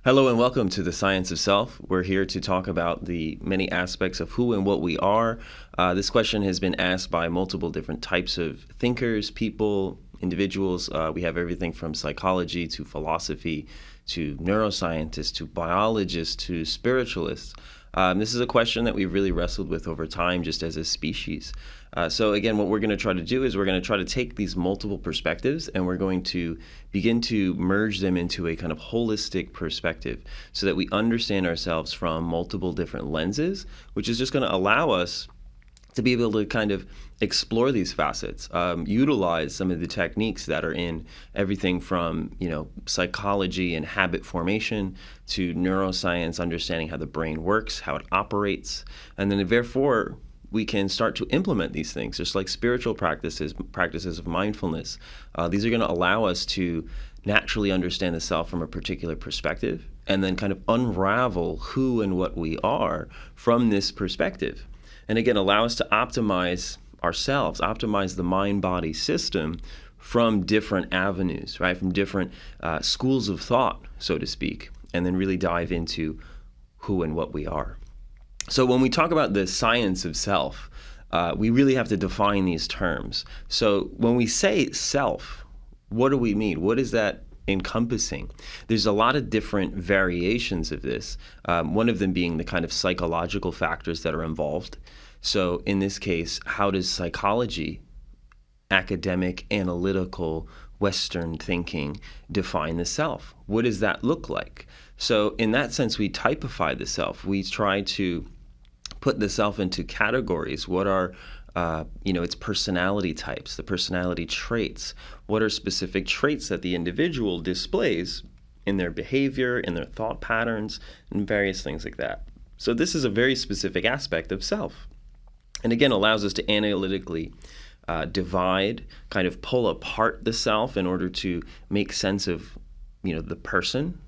Hello and welcome to the Science of Self. We're here to talk about the many aspects of who and what we are. This question has been asked by multiple different types of thinkers, people, individuals. We have everything from psychology to philosophy to neuroscientists to biologists to spiritualists. This is a question that we've really wrestled with over time just as a species. So again, what we're going to try to do is we're going to try to take these multiple perspectives and we're going to begin to merge them into a kind of holistic perspective so that we understand ourselves from multiple different lenses, which is just going to allow us to be able to kind of explore these facets, utilize some of the techniques that are in everything from, psychology and habit formation to neuroscience, understanding how the brain works, how it operates, and then therefore we can start to implement these things, just like spiritual practices of mindfulness. These are going to allow us to naturally understand the self from a particular perspective and then kind of unravel who and what we are from this perspective. And again, allow us to optimize ourselves, optimize the mind-body system from different avenues, right? From different schools of thought, so to speak, and then really dive into who and what we are. So when we talk about the science of self, we really have to define these terms. So when we say self, what do we mean? What is that encompassing? There's a lot of different variations of this, one of them being the kind of psychological factors that are involved. So in this case, how does psychology, academic, analytical, Western thinking define the self? What does that look like? So in that sense, we typify the self. We try to put the self into categories. What are its personality types, the personality traits? What are specific traits that the individual displays in their behavior, in their thought patterns, and various things like that? So this is a very specific aspect of self. And again, allows us to analytically divide, kind of pull apart the self in order to make sense of, the person,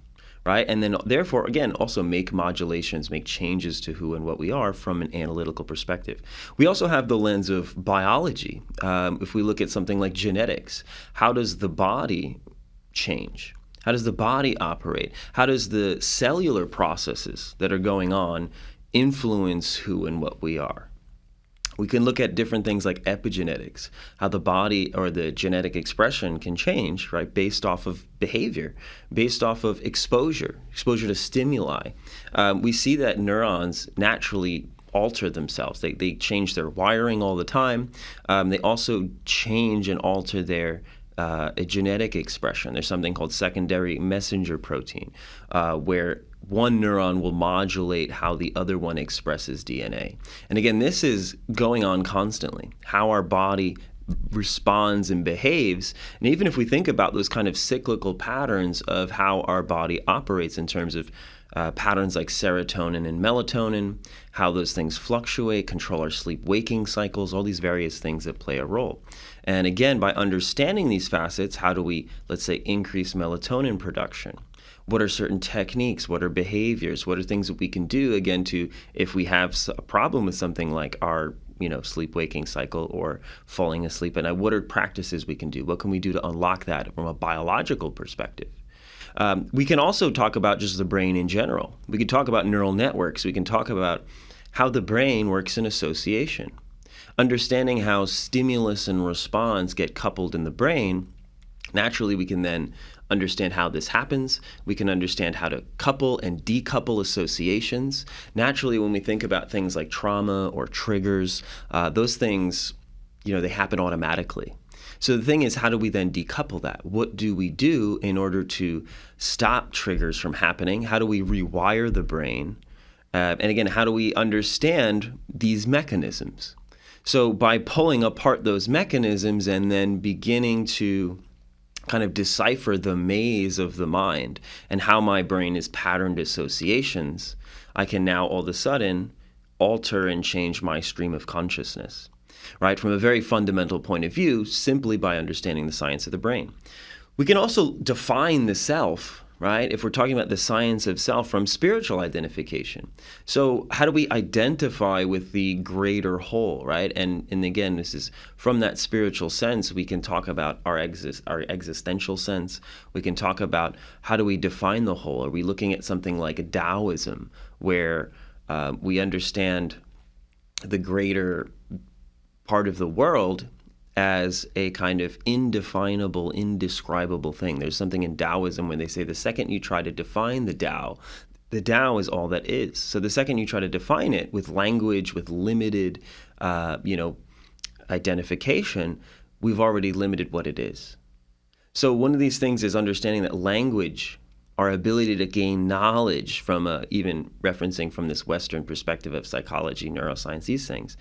right? And then therefore, again, also make modulations, make changes to who and what we are from an analytical perspective. We also have the lens of biology. If we look at something like genetics, how does the body change? How does the body operate? How does the cellular processes that are going on influence who and what we are? We can look at different things like epigenetics, how the body or the genetic expression can change, right, based off of behavior, based off of exposure to stimuli. We see that neurons naturally alter themselves. They change their wiring all the time. They also change and alter their genetic expression. There's something called secondary messenger protein, where one neuron will modulate how the other one expresses DNA. And again, this is going on constantly, how our body responds and behaves. And even if we think about those kind of cyclical patterns of how our body operates in terms of patterns like serotonin and melatonin, how those things fluctuate, control our sleep-waking cycles, all these various things that play a role. And again, by understanding these facets, how do we, let's say, increase melatonin production? What are certain techniques? What are behaviors? What are things that we can do, again, to, if we have a problem with something like our sleep-waking cycle or falling asleep at night, what are practices we can do? What can we do to unlock that from a biological perspective? We can also talk about just the brain in general. We can talk about neural networks. We can talk about how the brain works in association. Understanding how stimulus and response get coupled in the brain, naturally we can then understand how this happens. We can understand how to couple and decouple associations. Naturally, when we think about things like trauma or triggers, those things, they happen automatically. So the thing is, how do we then decouple that? What do we do in order to stop triggers from happening? How do we rewire the brain? And again, how do we understand these mechanisms? So by pulling apart those mechanisms and then beginning to kind of decipher the maze of the mind and how my brain is patterned associations, I can now all of a sudden alter and change my stream of consciousness, right? From a very fundamental point of view, simply by understanding the science of the brain. We can also define the self right? If we're talking about the science of self from spiritual identification. So how do we identify with the greater whole, right? And again, this is from that spiritual sense, we can talk about our existential sense. We can talk about how do we define the whole? Are we looking at something like a Taoism, where we understand the greater part of the world as a kind of indefinable, indescribable thing? There's something in Taoism when they say the second you try to define the Tao is all that is. So the second you try to define it with language, with limited, identification, we've already limited what it is. So one of these things is understanding that language, our ability to gain knowledge from even referencing from this Western perspective of psychology, neuroscience, these things.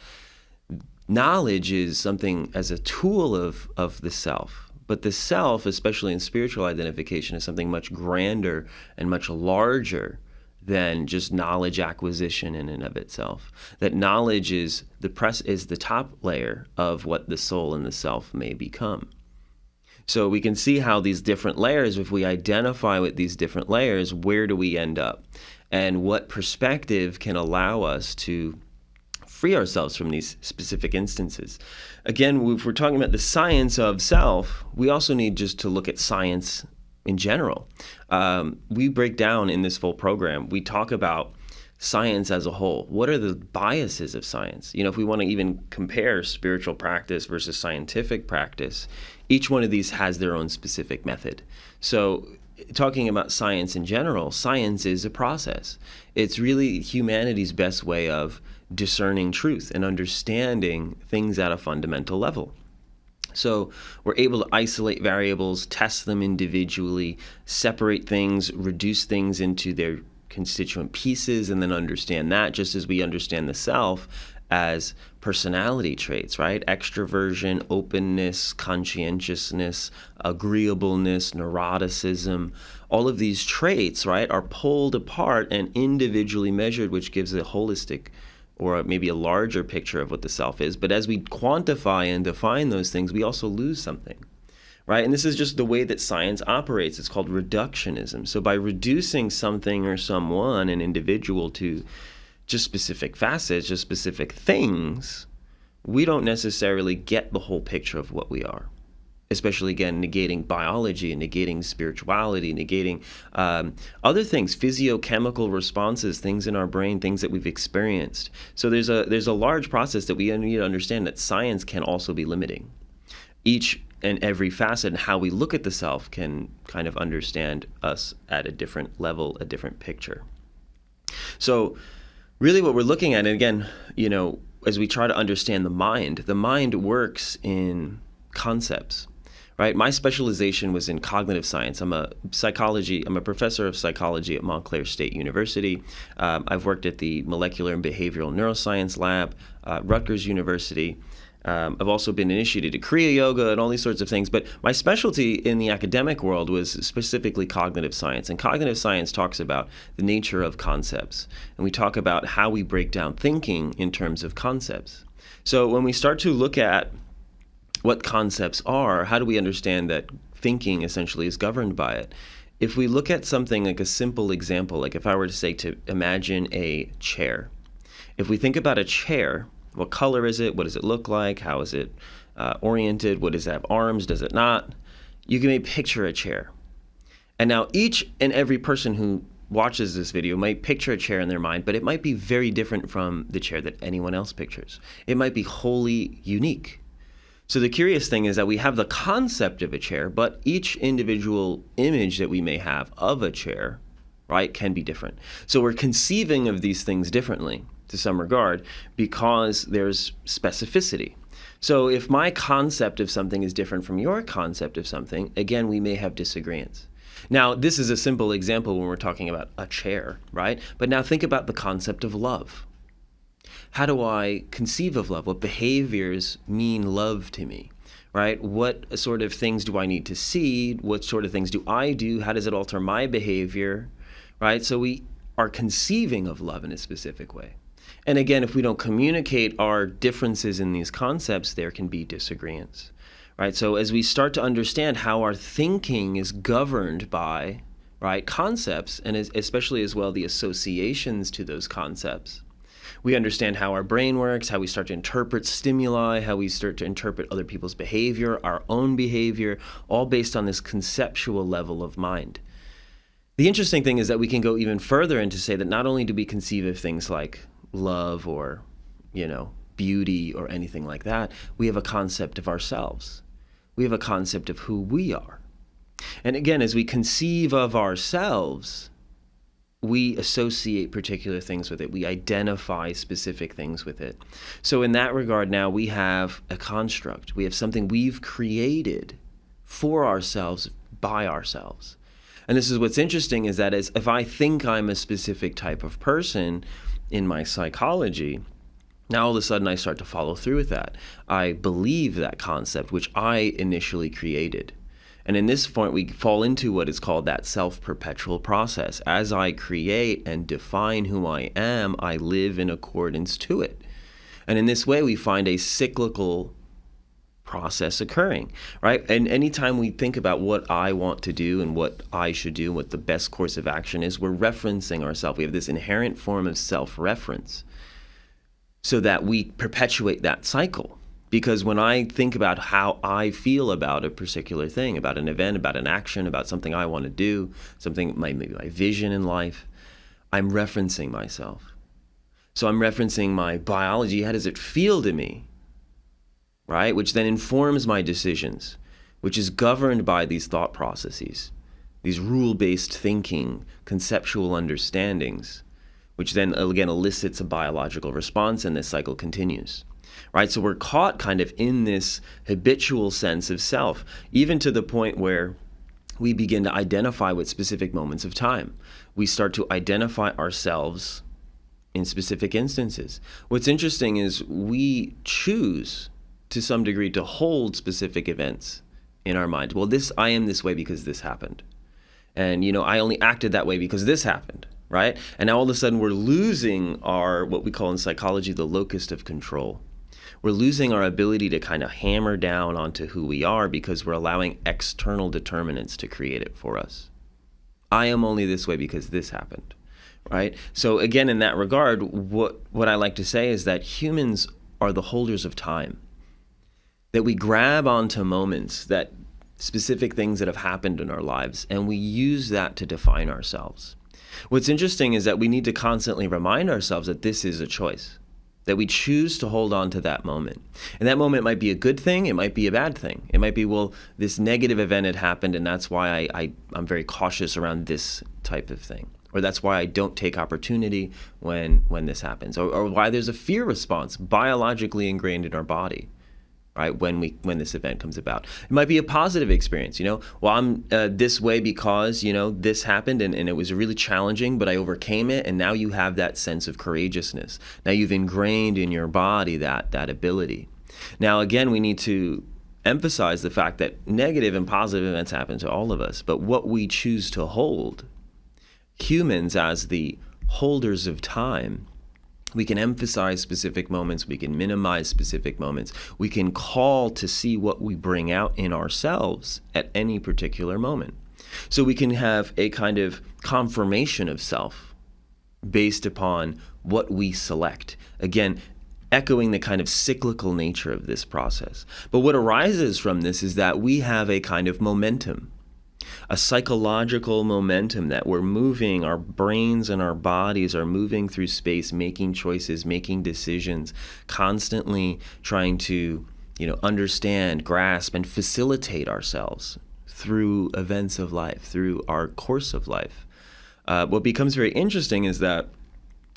Knowledge is something as a tool of the self, but the self, especially in spiritual identification, is something much grander and much larger than just knowledge acquisition in and of itself. That knowledge is the top layer of what the soul and the self may become. So we can see how these different layers, if we identify with these different layers, where do we end up? And what perspective can allow us to free ourselves from these specific instances? Again, if we're talking about the science of self, we also need just to look at science in general. We break down in this full program, we talk about science as a whole. What are the biases of science? If we want to even compare spiritual practice versus scientific practice, each one of these has their own specific method. So talking about science in general, science is a process. It's really humanity's best way of discerning truth and understanding things at a fundamental level. So we're able to isolate variables, test them individually, separate things, reduce things into their constituent pieces, and then understand that, just as we understand the self as personality traits, right? Extroversion, openness, conscientiousness, agreeableness, neuroticism. All of these traits, right, are pulled apart and individually measured, which gives a holistic or maybe a larger picture of what the self is. But as we quantify and define those things, we also lose something, right? And this is just the way that science operates. It's called reductionism. So by reducing something or someone, an individual, to just specific facets, just specific things, we don't necessarily get the whole picture of what we are. Especially, again, negating biology and negating spirituality, negating other things, physiochemical responses, things in our brain, things that we've experienced. So there's a large process that we need to understand that science can also be limiting. Each and every facet and how we look at the self can kind of understand us at a different level, a different picture. So really what we're looking at, and again, as we try to understand the mind works in concepts. Right? My specialization was in cognitive science. I'm a professor of psychology at Montclair State University. I've worked at the Molecular and Behavioral Neuroscience Lab, Rutgers University. I've also been initiated to Kriya Yoga and all these sorts of things. But my specialty in the academic world was specifically cognitive science. And cognitive science talks about the nature of concepts. And we talk about how we break down thinking in terms of concepts. So when we start to look at what concepts are, how do we understand that thinking essentially is governed by it? If we look at something like a simple example, like if I were to say to imagine a chair. If we think about a chair, what color is it? What does it look like? How is it oriented? What does it have arms? Does it not? You can maybe picture a chair. And now each and every person who watches this video might picture a chair in their mind, but it might be very different from the chair that anyone else pictures. It might be wholly unique. So the curious thing is that we have the concept of a chair, but each individual image that we may have of a chair, right, can be different. So we're conceiving of these things differently to some regard because there's specificity. So if my concept of something is different from your concept of something, again, we may have disagreements. Now, this is a simple example when we're talking about a chair, right? But now think about the concept of love. How do I conceive of love? What behaviors mean love to me, right? What sort of things do I need to see? What sort of things do I do? How does it alter my behavior, right? So we are conceiving of love in a specific way. And again, if we don't communicate our differences in these concepts, there can be disagreements, right? So as we start to understand how our thinking is governed by right? Concepts, and especially as well the associations to those concepts. We understand how our brain works, how we start to interpret stimuli, how we start to interpret other people's behavior, our own behavior, all based on this conceptual level of mind. The interesting thing is that we can go even further and to say that not only do we conceive of things like love or, beauty or anything like that, we have a concept of ourselves. We have a concept of who we are. And again, as we conceive of ourselves, we associate particular things with it. We identify specific things with it. So in that regard, now we have a construct. We have something we've created for ourselves, by ourselves. And this is what's interesting, is that if I think I'm a specific type of person in my psychology, now all of a sudden I start to follow through with that. I believe that concept, which I initially created. And in this point, we fall into what is called that self-perpetual process. As I create and define who I am, I live in accordance to it. And in this way, we find a cyclical process occurring, right? And anytime we think about what I want to do and what I should do, what the best course of action is, we're referencing ourselves. We have this inherent form of self-reference so that we perpetuate that cycle. Because when I think about how I feel about a particular thing, about an event, about an action, about something I want to do, something, maybe my vision in life, I'm referencing myself. So I'm referencing my biology. How does it feel to me? Right? Which then informs my decisions, which is governed by these thought processes, these rule-based thinking, conceptual understandings, which then again elicits a biological response, and this cycle continues. Right? So we're caught kind of in this habitual sense of self, even to the point where we begin to identify with specific moments of time. We start to identify ourselves in specific instances. What's interesting is we choose to some degree to hold specific events in our mind. Well, I am this way because this happened. And, I only acted that way because this happened, right? And now all of a sudden we're losing our, what we call in psychology, the locus of control. We're losing our ability to kind of hammer down onto who we are because we're allowing external determinants to create it for us. I am only this way because this happened, right? So again, in that regard, what I like to say is that humans are the holders of time. That we grab onto moments, that specific things that have happened in our lives, and we use that to define ourselves. What's interesting is that we need to constantly remind ourselves that this is a choice, that we choose to hold on to that moment. And that moment might be a good thing, it might be a bad thing. It might be, well, this negative event had happened, and that's why I'm very cautious around this type of thing. Or that's why I don't take opportunity when this happens. Or why there's a fear response biologically ingrained in our body. Right, when this event comes about. It might be a positive experience, well, I'm this way because, this happened and it was really challenging, but I overcame it, and now you have that sense of courageousness. Now you've ingrained in your body that ability. Now, again, we need to emphasize the fact that negative and positive events happen to all of us, but what we choose to hold, humans as the holders of time, we can emphasize specific moments, we can minimize specific moments, we can call to see what we bring out in ourselves at any particular moment. So we can have a kind of confirmation of self based upon what we select. Again, echoing the kind of cyclical nature of this process. But what arises from this is that we have a kind of momentum, a psychological momentum, that we're moving, our brains and our bodies are moving through space, making choices, making decisions, constantly trying to, understand, grasp, and facilitate ourselves through events of life, through our course of life. What becomes very interesting is that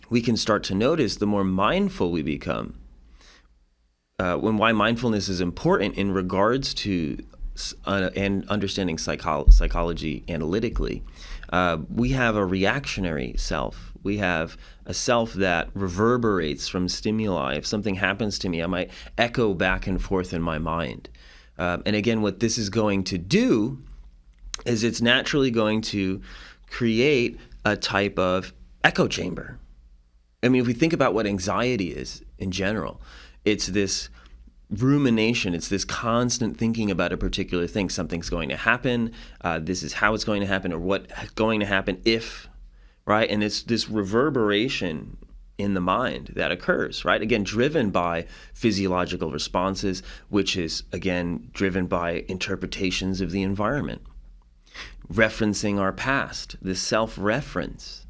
we can start to notice the more mindful we become, why mindfulness is important in regards to and understanding psychology analytically. We have a reactionary self. We have a self that reverberates from stimuli. If something happens to me, I might echo back and forth in my mind. And again, what this is going to do is it's naturally going to create a type of echo chamber. I mean, if we think about what anxiety is in general, it's this rumination. It's this constant thinking about a particular thing. Something's going to happen. This is how it's going to happen, or what's going to happen if, right? And it's this reverberation in the mind that occurs, right? Again, driven by physiological responses, which is, again, driven by interpretations of the environment. Referencing our past, the self-reference.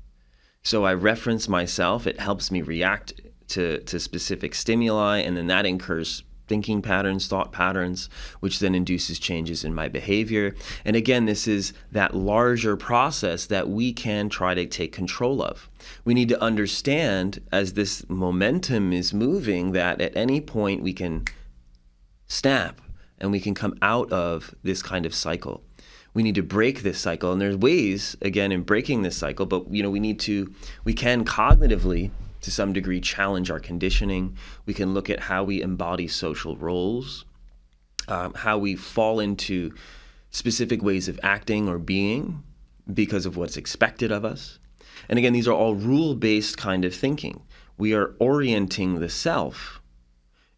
So I reference myself. It helps me react to specific stimuli, and then that incurs thinking patterns, thought patterns, which then induces changes in my behavior. And again, this is that larger process that we can try to take control of. We need to understand, as this momentum is moving, that at any point we can snap and we can come out of this kind of cycle. We need to break this cycle, and there's ways, again, in breaking this cycle, but we can cognitively, to some degree, challenge our conditioning. We can look at how we embody social roles, how we fall into specific ways of acting or being because of what's expected of us. And again, these are all rule-based kind of thinking. We are orienting the self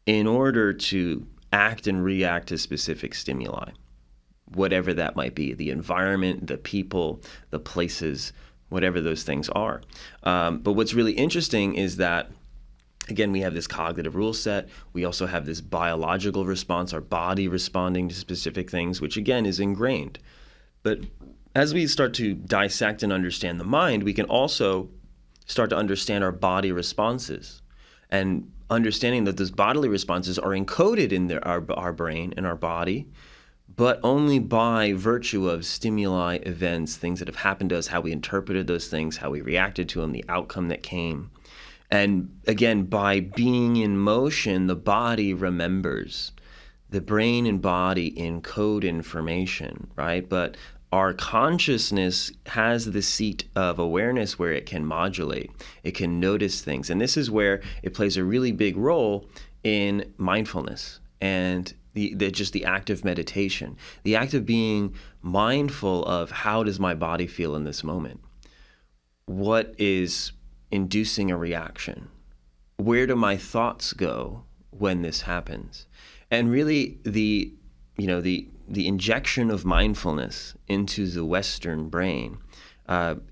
in order to act and react to specific stimuli, whatever that might be, the environment, the people, the places, whatever those things are. But what's really interesting is that, again, we have this cognitive rule set. We also have this biological response, our body responding to specific things, which again is ingrained. But as we start to dissect and understand the mind, we can also start to understand our body responses, and understanding that those bodily responses are encoded in our brain and our body, but only by virtue of stimuli, events, things that have happened to us, how we interpreted those things, how we reacted to them, the outcome that came. And again, by being in motion, the body remembers. The brain and body encode information, right? But our consciousness has the seat of awareness where it can modulate. It can notice things. And this is where it plays a really big role in mindfulness and just the act of meditation, the act of being mindful of how does my body feel in this moment? What is inducing a reaction? Where do my thoughts go when this happens? And really the injection of mindfulness into the Western brain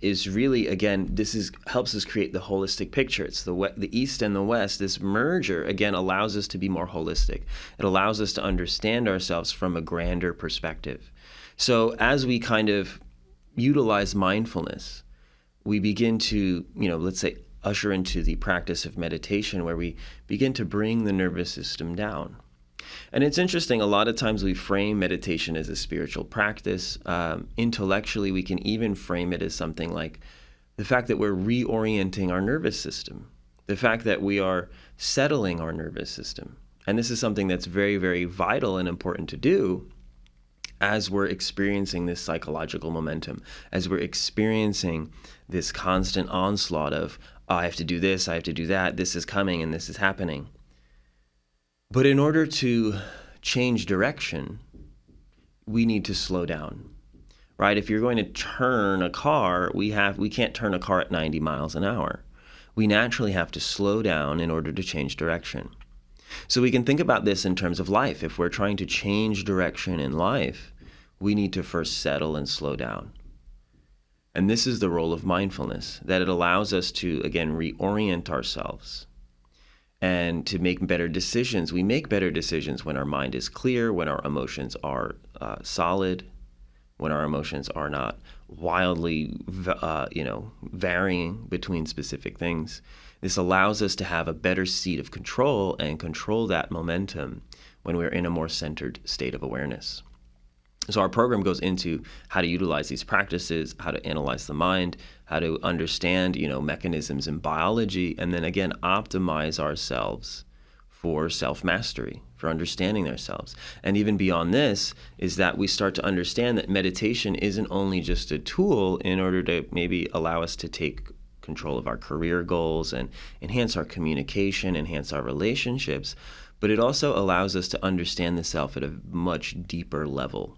is really, again, helps us create the holistic picture. It's the East and the West. This merger, again, allows us to be more holistic. It allows us to understand ourselves from a grander perspective. So as we kind of utilize mindfulness, we begin to, let's say, usher into the practice of meditation, where we begin to bring the nervous system down. And it's interesting, a lot of times we frame meditation as a spiritual practice. Intellectually, we can even frame it as something like the fact that we're reorienting our nervous system, the fact that we are settling our nervous system. And this is something that's very, very vital and important to do as we're experiencing this psychological momentum, as we're experiencing this constant onslaught of, oh, I have to do this, I have to do that, this is coming and this is happening. But in order to change direction, we need to slow down, right? If you're going to turn a car, we can't turn a car at 90 miles an hour. We naturally have to slow down in order to change direction. So we can think about this in terms of life. If we're trying to change direction in life, we need to first settle and slow down. And this is the role of mindfulness, that it allows us to, again, reorient ourselves and to make better decisions. We make better decisions when our mind is clear, when our emotions are solid, when our emotions are not wildly, varying between specific things. This allows us to have a better seat of control and control that momentum when we're in a more centered state of awareness. So our program goes into how to utilize these practices, how to analyze the mind, how to understand, mechanisms in biology, and then again, optimize ourselves for self-mastery, for understanding ourselves. And even beyond this is that we start to understand that meditation isn't only just a tool in order to maybe allow us to take control of our career goals and enhance our communication, enhance our relationships, but it also allows us to understand the self at a much deeper level.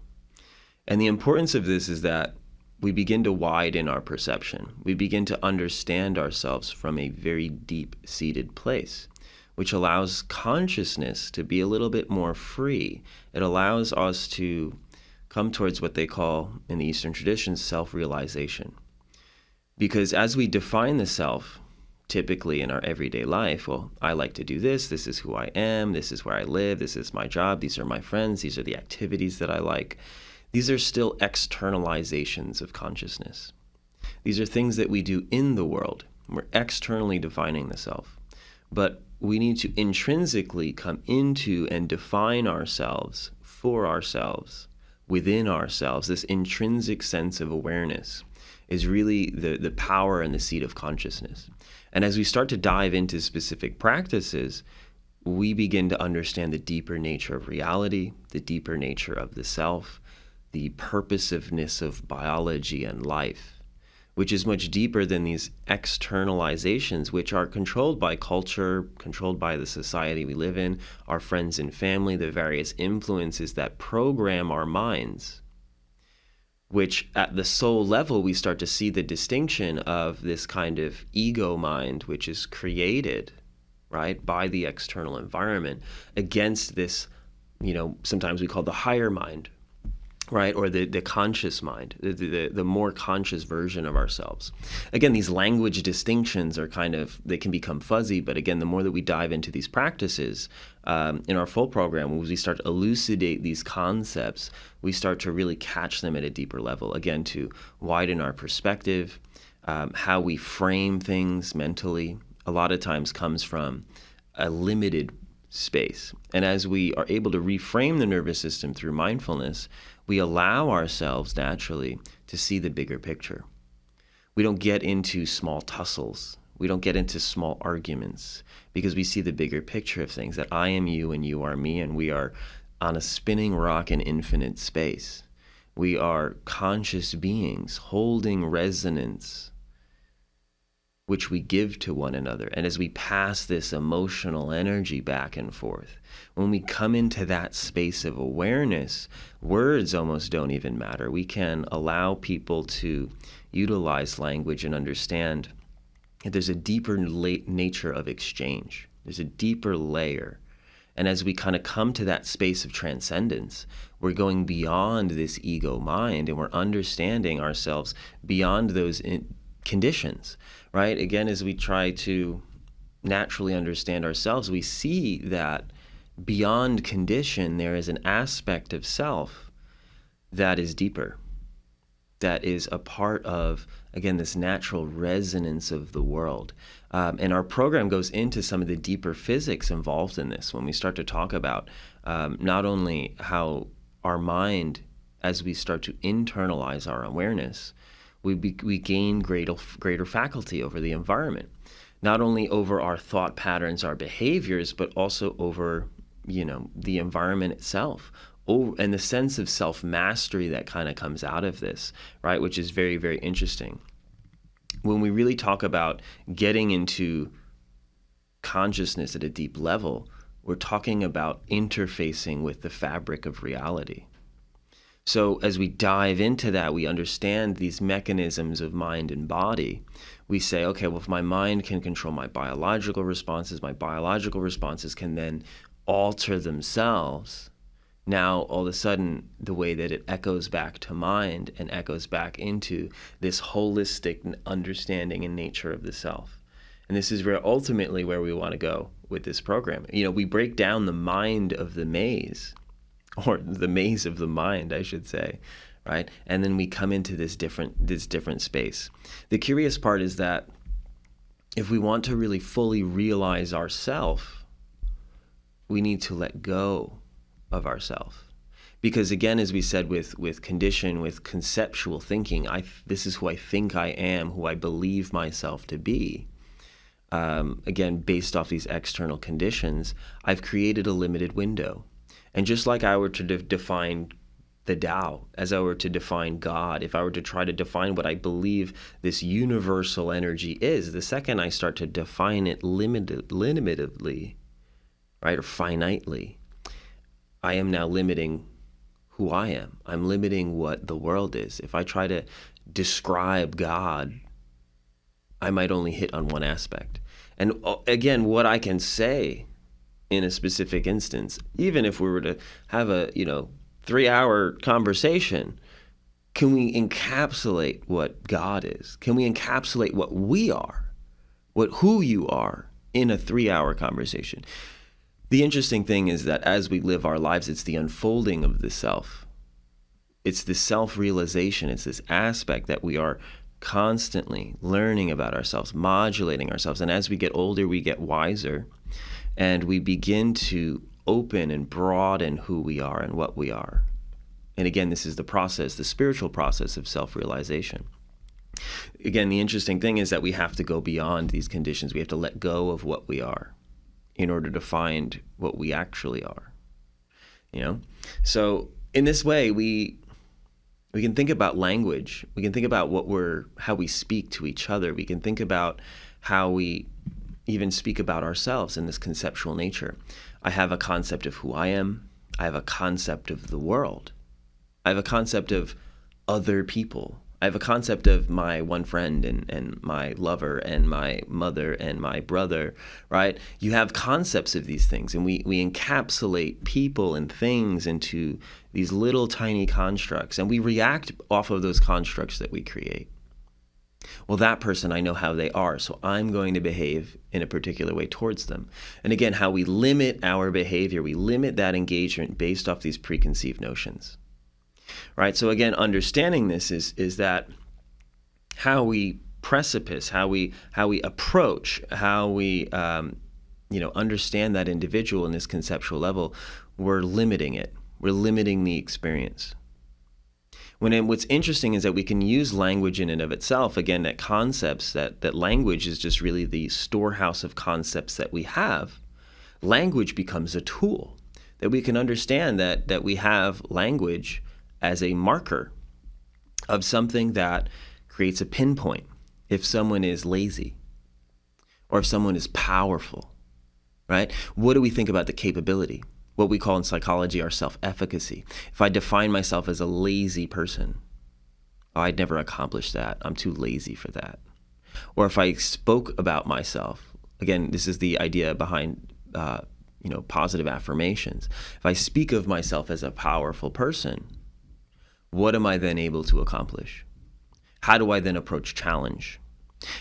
And the importance of this is that we begin to widen our perception. We begin to understand ourselves from a very deep-seated place. which allows consciousness to be a little bit more free. It allows us to come towards what they call, in the Eastern traditions, self-realization. Because as we define the self, typically in our everyday life, well, I like to do this is who I am, this is where I live, this is my job, these are my friends, these are the activities that I like. These are still externalizations of consciousness. These are things that we do in the world. We're externally defining the self. But we need to intrinsically come into and define ourselves for ourselves, within ourselves. This intrinsic sense of awareness is really the power and the seat of consciousness. And as we start to dive into specific practices, we begin to understand the deeper nature of reality, the deeper nature of the self, the purposiveness of biology and life, which is much deeper than these externalizations, which are controlled by culture, controlled by the society we live in, our friends and family, the various influences that program our minds, which at the soul level, we start to see the distinction of this kind of ego mind, which is created, right, by the external environment, against this, sometimes we call the higher mind, right, or the conscious mind, the more conscious version of ourselves. Again, these language distinctions are they can become fuzzy, but again, the more that we dive into these practices in our full program, as we start to elucidate these concepts, we start to really catch them at a deeper level, again, to widen our perspective. How we frame things mentally a lot of times comes from a limited space. And as we are able to reframe the nervous system through mindfulness, we allow ourselves naturally to see the bigger picture. We don't get into small tussles. We don't get into small arguments because we see the bigger picture of things, that I am you and you are me, and we are on a spinning rock in infinite space. We are conscious beings holding resonance, which we give to one another. And as we pass this emotional energy back and forth, when we come into that space of awareness, words almost don't even matter. We can allow people to utilize language and understand that there's a deeper nature of exchange. There's a deeper layer. And as we kind of come to that space of transcendence, we're going beyond this ego mind, and we're understanding ourselves beyond those conditions, right? Again, as we try to naturally understand ourselves, we see that beyond condition, there is an aspect of self that is deeper, that is a part of, again, this natural resonance of the world. And our program goes into some of the deeper physics involved in this when we start to talk about not only how our mind, as we start to internalize our awareness, we gain greater faculty over the environment, not only over our thought patterns, our behaviors, but also over, the environment itself. And the sense of self-mastery that kind of comes out of this, right, which is very, very interesting. When we really talk about getting into consciousness at a deep level, we're talking about interfacing with the fabric of reality. So as we dive into that, we understand these mechanisms of mind and body. We say, okay, well, if my mind can control my biological responses can then alter themselves. Now, all of a sudden, the way that it echoes back to mind and echoes back into this holistic understanding and nature of the self. And this is ultimately where we want to go with this program. We break down the mind of the maze, or the maze of the mind, I should say, right? And then we come into this different space. The curious part is that if we want to really fully realize ourself, we need to let go of ourself. Because again, as we said, with condition, with conceptual thinking, this is who I think I am, who I believe myself to be. Again, based off these external conditions, I've created a limited window. And just like I were to define the Tao, as I were to define God, if I were to try to define what I believe this universal energy is, the second I start to define it limitedly, right, or finitely, I am now limiting who I am. I'm limiting what the world is. If I try to describe God, I might only hit on one aspect. And again, what I can say in a specific instance, even if we were to have a 3-hour conversation, can we encapsulate what God is? Can we encapsulate what we are, who you are in a 3-hour conversation? The interesting thing is that as we live our lives, it's the unfolding of the self. It's the self-realization. It's this aspect that we are constantly learning about ourselves, modulating ourselves. And as we get older, we get wiser, and we begin to open and broaden who we are and what we are. And again, this is the process, the spiritual process of self-realization. Again, the interesting thing is that we have to go beyond these conditions. We have to let go of what we are in order to find what we actually are. So in this way, we can think about language. We can think about how we speak to each other. We can think about how we even speak about ourselves in this conceptual nature. I have a concept of who I am. I have a concept of the world. I have a concept of other people. I have a concept of my one friend and my lover and my mother and my brother, right? You have concepts of these things, and we encapsulate people and things into these little tiny constructs, and we react off of those constructs that we create. Well, that person, I know how they are, so I'm going to behave in a particular way towards them. And again, how we limit our behavior, we limit that engagement based off these preconceived notions. Right. So again, understanding this is that how we precipice, how we approach, how we understand that individual in this conceptual level, we're limiting it. We're limiting the experience. What's interesting is that we can use language in and of itself. Again, that concepts, that language is just really the storehouse of concepts that we have. Language becomes a tool that we can understand that we have language as a marker of something that creates a pinpoint if someone is lazy or if someone is powerful, right? What do we think about the capability? What we call in psychology our self-efficacy. If I define myself as a lazy person, I'd never accomplish that. I'm too lazy for that. Or if I spoke about myself, again, this is the idea behind positive affirmations. If I speak of myself as a powerful person, what am I then able to accomplish? How do I then approach challenge?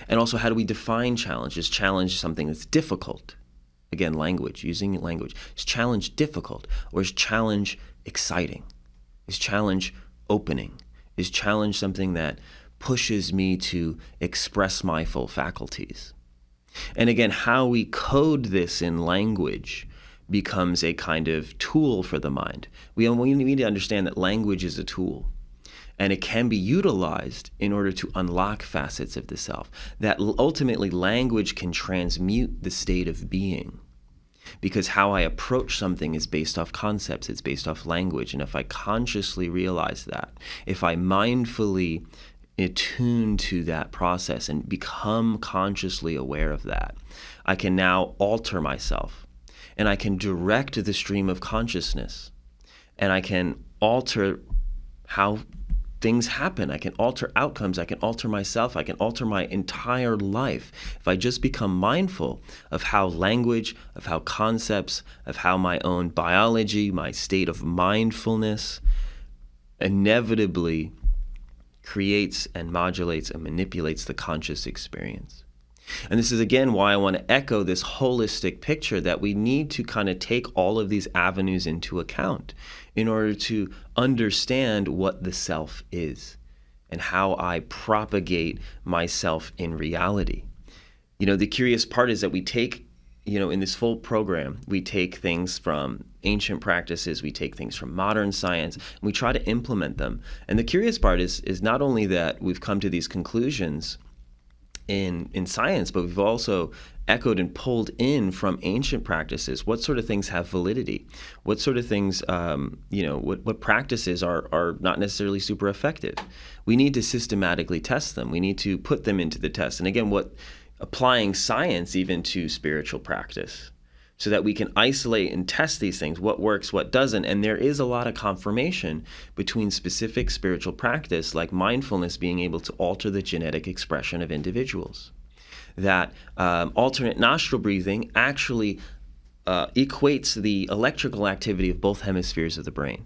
And also, how do we define challenge? Is challenge something that's difficult? Again, language, using language. Is challenge difficult, or is challenge exciting? Is challenge opening? Is challenge something that pushes me to express my full faculties? And again, how we code this in language becomes a kind of tool for the mind. We need to understand that language is a tool, and it can be utilized in order to unlock facets of the self. That ultimately language can transmute the state of being, because how I approach something is based off concepts, it's based off language. And if I consciously realize that, if I mindfully attune to that process and become consciously aware of that, I can now alter myself. And I can direct the stream of consciousness, and I can alter how things happen. I can alter outcomes. I can alter myself. I can alter my entire life if I just become mindful of how language, of how concepts, of how my own biology, my state of mindfulness inevitably creates and modulates and manipulates the conscious experience. And this is, again, why I want to echo this holistic picture that we need to kind of take all of these avenues into account in order to understand what the self is and how I propagate myself in reality. The curious part is that we take, in this full program, we take things from ancient practices, we take things from modern science, and we try to implement them. And the curious part is not only that we've come to these conclusions in science, but we've also echoed and pulled in from ancient practices what sort of things have validity, what sort of things, what practices are not necessarily super effective. We need to systematically test them. We need to put them into the test. And again, applying science even to spiritual practice, so that we can isolate and test these things, what works, what doesn't. And there is a lot of confirmation between specific spiritual practice, like mindfulness being able to alter the genetic expression of individuals. that alternate nostril breathing actually equates the electrical activity of both hemispheres of the brain.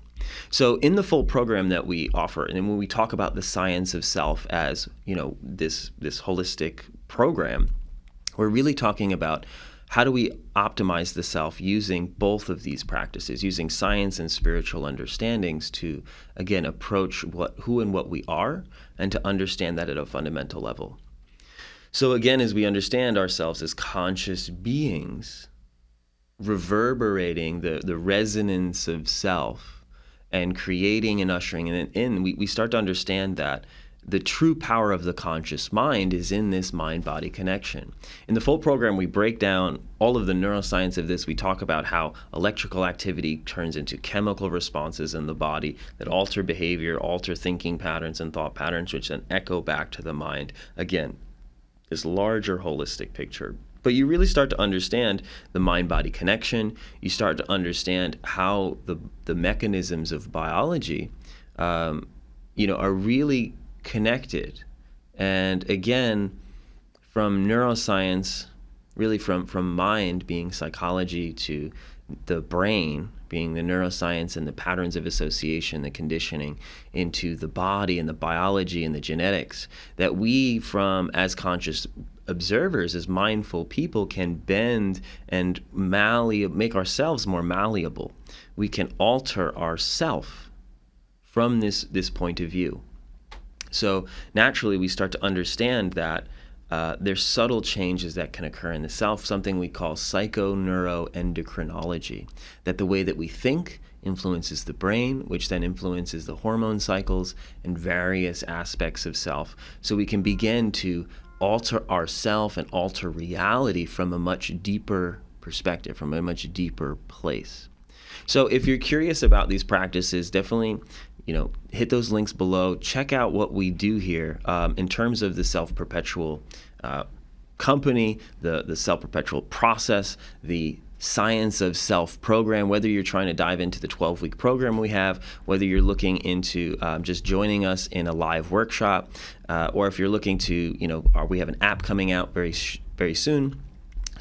So in the full program that we offer, and when we talk about the science of self as, this holistic program, we're really talking about how do we optimize the self using both of these practices, using science and spiritual understandings to, again, approach who and what we are, and to understand that at a fundamental level. So again, as we understand ourselves as conscious beings, reverberating the resonance of self and creating and ushering it in, we start to understand that the true power of the conscious mind is in this mind-body connection. In the full program, we break down all of the neuroscience of this. We talk about how electrical activity turns into chemical responses in the body that alter behavior, alter thinking patterns and thought patterns, which then echo back to the mind. Again, this larger holistic picture. But you really start to understand the mind-body connection. You start to understand how the mechanisms of biology, are really connected. And again, from neuroscience, really from mind being psychology to the brain being the neuroscience and the patterns of association, the conditioning, into the body and the biology and the genetics, that we as conscious observers, as mindful people, can bend and make ourselves more malleable. We can alter ourself from this point of view. So naturally, we start to understand that there's subtle changes that can occur in the self, something we call psychoneuroendocrinology, that the way that we think influences the brain, which then influences the hormone cycles and various aspects of self. So we can begin to alter ourself and alter reality from a much deeper perspective, from a much deeper place. So if you're curious about these practices, definitely hit those links below. Check out what we do here in terms of the self-perpetual company, the self-perpetual process, the science of self program, whether you're trying to dive into the 12-week program we have, whether you're looking into just joining us in a live workshop, or if you're looking to, we have an app coming out very soon.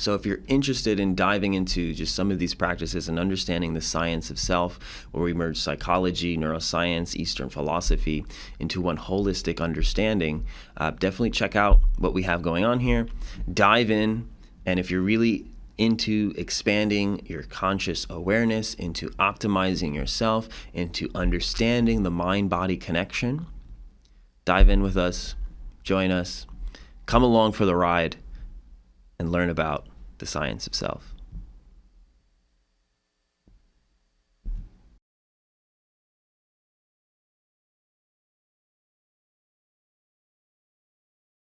So if you're interested in diving into just some of these practices and understanding the science of self, where we merge psychology, neuroscience, Eastern philosophy into one holistic understanding, definitely check out what we have going on here. Dive in, and if you're really into expanding your conscious awareness, into optimizing yourself, into understanding the mind-body connection, dive in with us, join us, come along for the ride, and learn about the science of self.